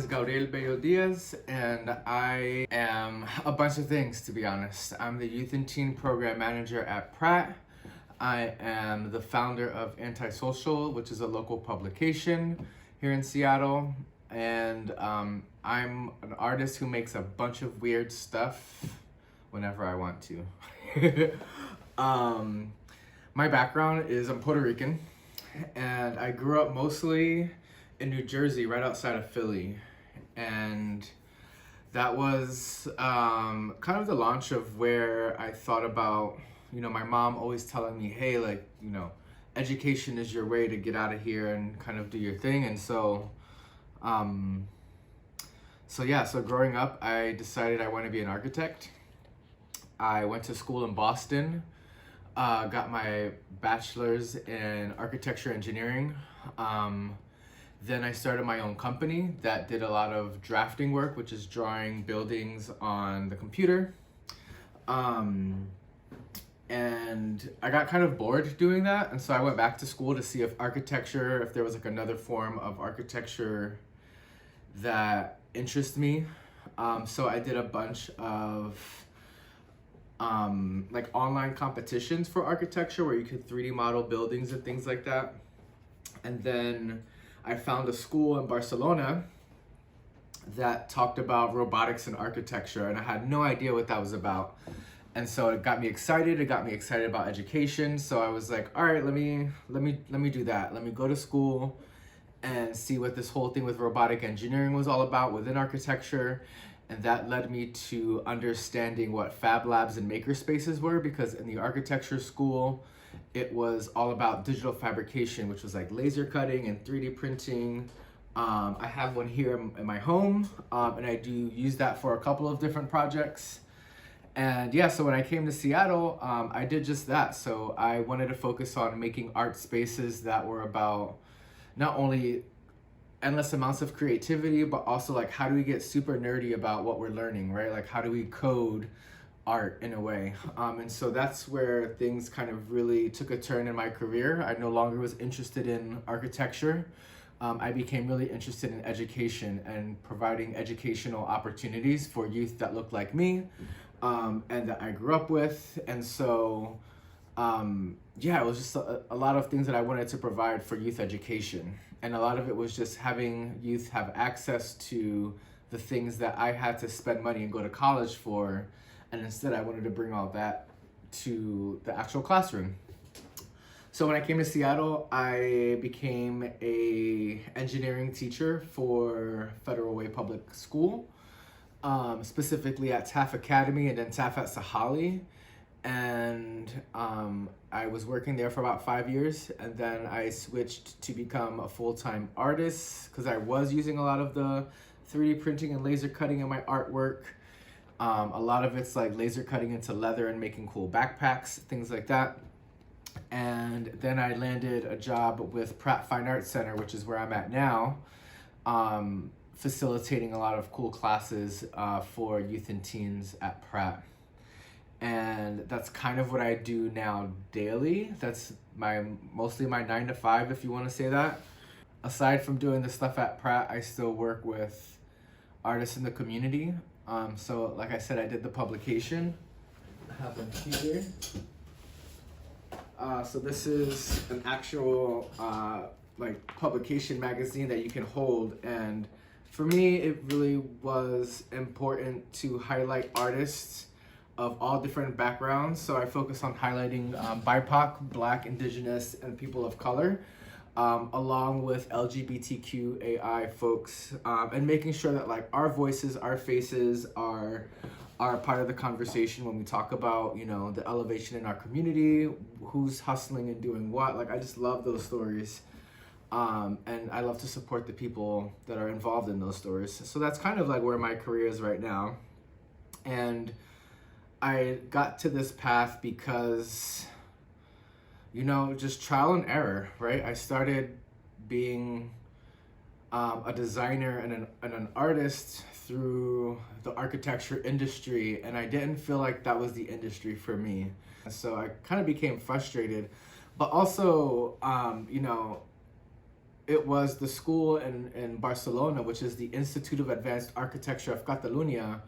Gabriel Bello Diaz, and I am a bunch of things, to be honest. I'm the Youth and Teen Program Manager at Pratt. I am the founder of Antisocial, which is a local publication here in Seattle. And I'm an artist who makes a bunch of weird stuff whenever I want to. My background is I'm Puerto Rican, and I grew up mostly in New Jersey, right outside of Philly. And that was kind of the launch of where I thought about, my mom always telling me, hey, education is your way to get out of here and kind of do your thing. And so growing up, I decided I want to be an architect. I went to school in Boston, got my bachelor's in architecture engineering. Then I started my own company that did a lot of drafting work, which is drawing buildings on the computer. And I got kind of bored doing that. And so I went back to school to see if there was another form of architecture that interests me. So I did a bunch of online competitions for architecture where you could 3D model buildings and things like that. And then I found a school in Barcelona that talked about robotics and architecture, and I had no idea what that was about. And so it got me excited. It got me excited about education. So I was like, all right, let me do that. Let me go to school and see what this whole thing with robotic engineering was all about within architecture. And that led me to understanding what fab labs and maker spaces were, because in the architecture school, it was all about digital fabrication, which was like laser cutting and 3D printing. I have one here in my home, and I do use that for a couple of different projects. And so when I came to Seattle, I did just that. So I wanted to focus on making art spaces that were about not only endless amounts of creativity, but also like how do we get super nerdy about what we're learning, right? Like how do we code art in a way? And so that's where things kind of really took a turn in my career. I no longer was interested in architecture. I became really interested in education and providing educational opportunities for youth that looked like me, and that I grew up with. And so it was just a lot of things that I wanted to provide for youth education. And a lot of it was just having youth have access to the things that I had to spend money and go to college for. And instead I wanted to bring all that to the actual classroom. So when I came to Seattle, I became a engineering teacher for Federal Way Public School, specifically at Taft Academy and then Taft at Sahali. And I was working there for about 5 years, and then I switched to become a full-time artist because I was using a lot of the 3D printing and laser cutting in my artwork. A lot of it's like laser cutting into leather and making cool backpacks, things like that. And then I landed a job with Pratt Fine Arts Center, which is where I'm at now, facilitating a lot of cool classes for youth and teens at Pratt. And that's kind of what I do now daily. That's mostly my 9 to 5, if you want to say that. Aside from doing the stuff at Pratt, I still work with artists in the community. So like I said, I did the publication. I have them here. So this is an actual publication magazine that you can hold. And for me, it really was important to highlight artists of all different backgrounds. So I focus on highlighting BIPOC, Black, Indigenous, and people of color, along with LGBTQAI folks, and making sure that our voices, our faces are part of the conversation when we talk about, the elevation in our community, who's hustling and doing what. I just love those stories. And I love to support the people that are involved in those stories. So that's kind of where my career is right now. And I got to this path because, just trial and error, right? I started being a designer and an artist through the architecture industry, and I didn't feel like that was the industry for me. So I kind of became frustrated, but also, it was the school in Barcelona, which is the Institute of Advanced Architecture of Catalunya,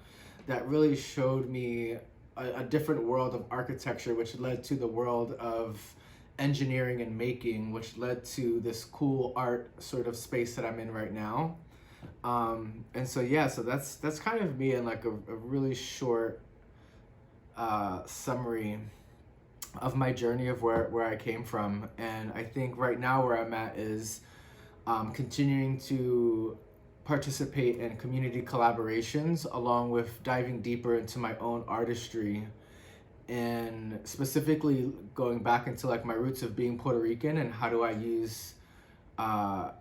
that really showed me a different world of architecture, which led to the world of engineering and making, which led to this cool art sort of space that I'm in right now. And so yeah, so that's kind of me in like a really short summary of my journey of where I came from. And I think right now where I'm at is continuing to participate in community collaborations, along with diving deeper into my own artistry, and specifically going back into like my roots of being Puerto Rican, and how do I use my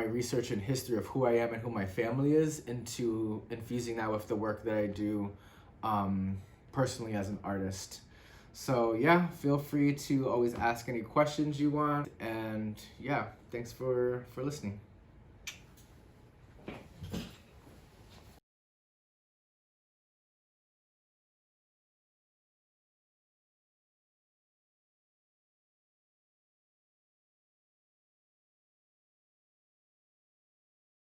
research and history of who I am and who my family is into infusing that with the work that I do personally as an artist. So yeah, feel free to always ask any questions you want, and yeah, thanks for listening.